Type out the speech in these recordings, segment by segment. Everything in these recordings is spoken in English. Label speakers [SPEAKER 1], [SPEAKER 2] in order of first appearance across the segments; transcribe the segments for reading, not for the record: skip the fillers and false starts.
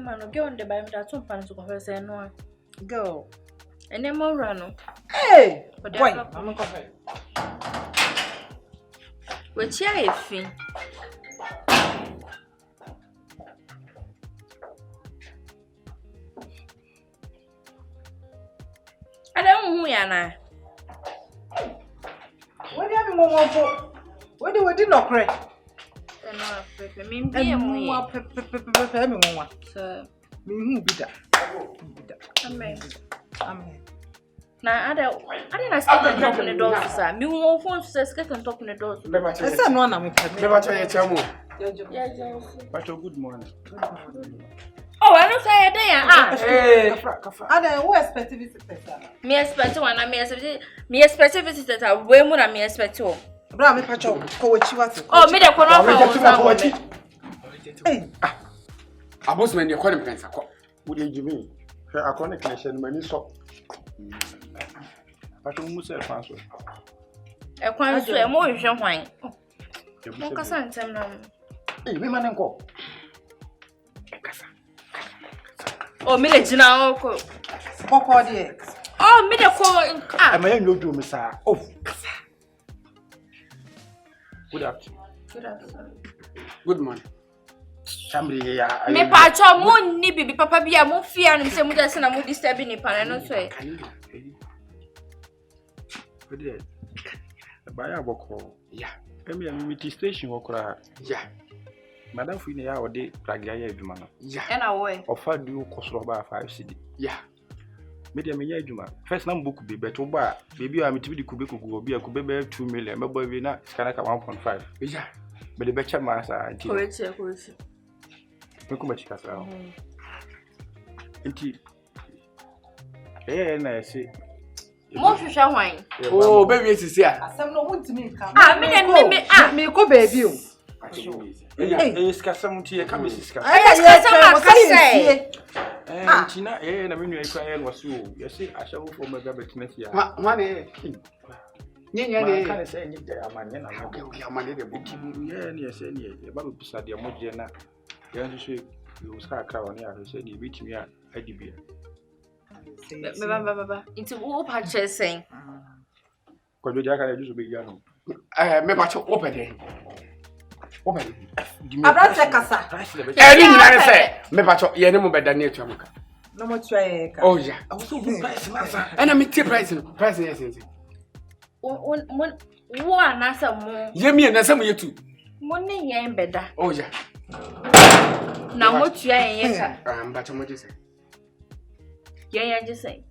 [SPEAKER 1] man, go on the by that 2 pounds to confess and no.
[SPEAKER 2] Go.
[SPEAKER 1] And then more run.
[SPEAKER 2] Hey, boy, I'm a coffee.
[SPEAKER 1] Which I feel. I don't know, Yana.
[SPEAKER 2] What do you have more for? What do we do not cry?
[SPEAKER 1] Me, Amen. Now, I didn't stop and talk on the door, sir. Me won't phone says get and talk on the door.
[SPEAKER 2] That's a one. I'm
[SPEAKER 3] But good morning.
[SPEAKER 1] Oh, I don't say a day.
[SPEAKER 2] I don't expect visitors.
[SPEAKER 1] Me expect one, I me expect visitors are way more than me expect to.
[SPEAKER 2] Bram, Pacho, go with you.
[SPEAKER 1] Oh, me the corner.
[SPEAKER 2] Hey,
[SPEAKER 3] I was when you're calling friends. Would you mean? Her connection, many so. But you must have answered.
[SPEAKER 1] A quite a more wine. Mocasan,
[SPEAKER 3] hey, women and go.
[SPEAKER 1] Oh, Millet now. Oh, me the call.
[SPEAKER 3] I may know you, Miss. Oh, good afternoon.
[SPEAKER 1] Good afternoon.
[SPEAKER 3] Good morning. Somebody here.
[SPEAKER 1] Me pacho mo ni bibi papa bia mo fia no se mo dase na mo disturb ni pa no so e.
[SPEAKER 3] Good day. Buy a book. Yeah. Emi am meet station okra. Yeah. Madam Fini ya ode pragia ya adwuma no. Yeah.
[SPEAKER 1] E na wo e.
[SPEAKER 3] Offer du kosoro ba 5 cedi. Yeah. Me dey me ya adwuma. First na book be beto ba. Baby am tibi di kube kugu obi akube be 2 million. Me boy we na scan ka 1.5. Yeah. Me dey be check ma sa anti.
[SPEAKER 1] Correct.
[SPEAKER 3] Me kuma chika sa. Anti. Na say
[SPEAKER 1] Mo hwehwe hwan.
[SPEAKER 3] Oh, baby is here.
[SPEAKER 2] Asem no want me come.
[SPEAKER 1] Me
[SPEAKER 2] me ko baby o.
[SPEAKER 3] Eh, skasam ti e ka me siska.
[SPEAKER 1] say.
[SPEAKER 3] Tina na me nua ikwa e nwaso o. Ye say ahyawo fo ma ga betinasi ya.
[SPEAKER 4] Wane. Nyenya ne.
[SPEAKER 3] Ka say nyi de amanye na no.
[SPEAKER 4] Okay, amanye de bo.
[SPEAKER 3] Ye ne ye say ne ye ba bisa de moje na. Ye nso so you ska akra woni a say ne bitimi a adibia.
[SPEAKER 1] Baba. Into wo pa chesen.
[SPEAKER 3] Ko do jaka na juso be ya no.
[SPEAKER 4] Me ba cho open dey. Open.
[SPEAKER 2] Abrate kasa.
[SPEAKER 4] Ni nyina say me ba cho ye ne mo beda na etu amaka.
[SPEAKER 2] No mo twa ye ka.
[SPEAKER 4] Oh yeah. I was so good price na. And me tea price no. Price yes yes.
[SPEAKER 1] Wo anasa mo.
[SPEAKER 4] Ye mi na say mo yetu.
[SPEAKER 1] Mo ne yen beda.
[SPEAKER 4] Oh yeah.
[SPEAKER 1] Na mo tua yen ka.
[SPEAKER 4] Ba cho mo je say.
[SPEAKER 1] Yen just say.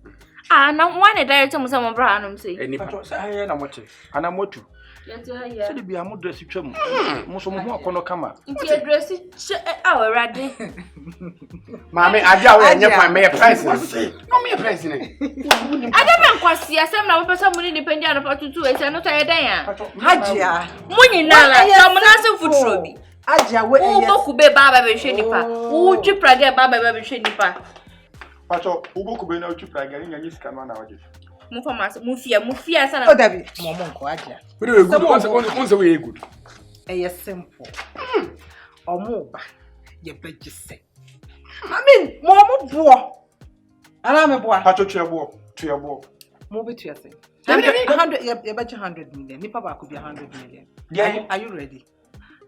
[SPEAKER 1] Na one director mo say mo bra anom say.
[SPEAKER 3] Eni pa say aye na moche. Ana motu.
[SPEAKER 1] Yeti aye.
[SPEAKER 3] Se de bia mo dress twam. Mo so mo ho akono kama.
[SPEAKER 1] Nti address awurade.
[SPEAKER 4] Mama aja we nye fa me price no. No me price ni.
[SPEAKER 1] Ada ben kwasi asem na mo pesa mo ni dependent na patutu e se no to yeden ya.
[SPEAKER 2] Hajia.
[SPEAKER 1] Mo nyina la so mo na se futuro bi.
[SPEAKER 2] Hajia we
[SPEAKER 1] yes. Wo boku be baba be hwe nipa. Wo twi praga baba be hwe nipa.
[SPEAKER 3] Pacho, uboku be na utwi praga ni nyi sika no na waje.
[SPEAKER 1] Mo fama mo fia sana.
[SPEAKER 2] O dabi, mo nko Hajia.
[SPEAKER 4] We good. Once we good.
[SPEAKER 2] Yes simple. Omo ba ye beji se. I mean, mo bo. Ana me bo.
[SPEAKER 3] Pacho tuebo.
[SPEAKER 2] Mo be tu ase. 100 ye beji 100 million. Nipa ba could be 100 million. Are you ready?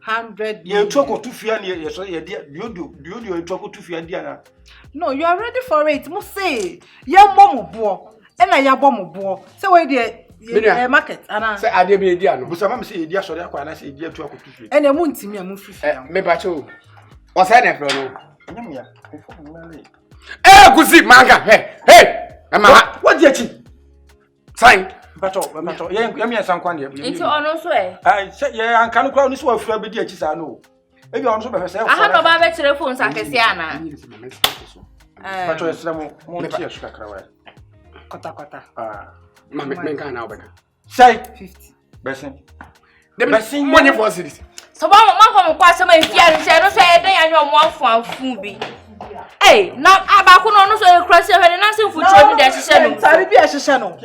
[SPEAKER 2] 100
[SPEAKER 3] million. You talk to fia ni so ye dia you talk to fia dia na.
[SPEAKER 2] No, you are ready for it. Mo say, ye mbom mo bo. E na ya bom mo bo. Say we dey market ana.
[SPEAKER 4] Say ade be dia no.
[SPEAKER 3] Busa mam say ye dia sori akwa na say ye dia tu akotu fia.
[SPEAKER 2] E na mu ntimi a mu fifi.
[SPEAKER 4] Me ba cho. O say na fro no.
[SPEAKER 3] Nyam ya. Before me marry.
[SPEAKER 4] Kusi manga. Hey. Ama
[SPEAKER 3] what dey chi?
[SPEAKER 4] Sign.
[SPEAKER 3] Pacho, ye me sankwan dey.
[SPEAKER 1] Nti ono so e.
[SPEAKER 3] Say ye anka no kwa oni so afura be di achi sa no. Ebi ono so be say.
[SPEAKER 1] Aha no ba be kire phone sakese ana.
[SPEAKER 3] Pacho esramo mo ti asu kakra wa.
[SPEAKER 2] Kota.
[SPEAKER 4] Ma me kan na obeka.
[SPEAKER 3] Say
[SPEAKER 2] 50.
[SPEAKER 3] Besin.
[SPEAKER 4] The besin money for cities.
[SPEAKER 1] So ba mo kwa se ma fia ni se no so e den ya nyo mo afu bi. Eh, na abako no so e krase hwe na se futuro ni de hye no.
[SPEAKER 2] Tari bi a hye no.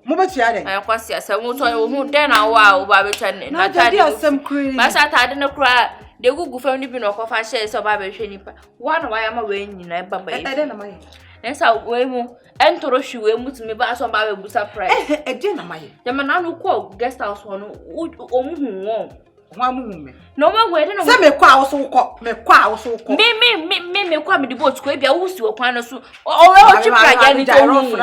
[SPEAKER 2] Mo betua den.
[SPEAKER 1] Kwasi asem mo to wo hu den na wa wo ba betua na tadi.
[SPEAKER 2] Asem kuri.
[SPEAKER 1] Ba sa tadi ne kura de gugu fam ni bi no ko fa share so ba be hwe nipa one why am we nyina ba ba
[SPEAKER 2] ede na maye
[SPEAKER 1] nsa we mu entoro hwe we mu tumi ba so ba be surprise
[SPEAKER 2] ede na maye
[SPEAKER 1] de na no ko guest house no omuhu won
[SPEAKER 2] wa mu me
[SPEAKER 1] no ma we de no
[SPEAKER 2] se me kwa awoso ko me kwa awoso ko
[SPEAKER 1] me kwa me di boat ko e bia wo si wo kwan no so o we o chipra ya ni to mu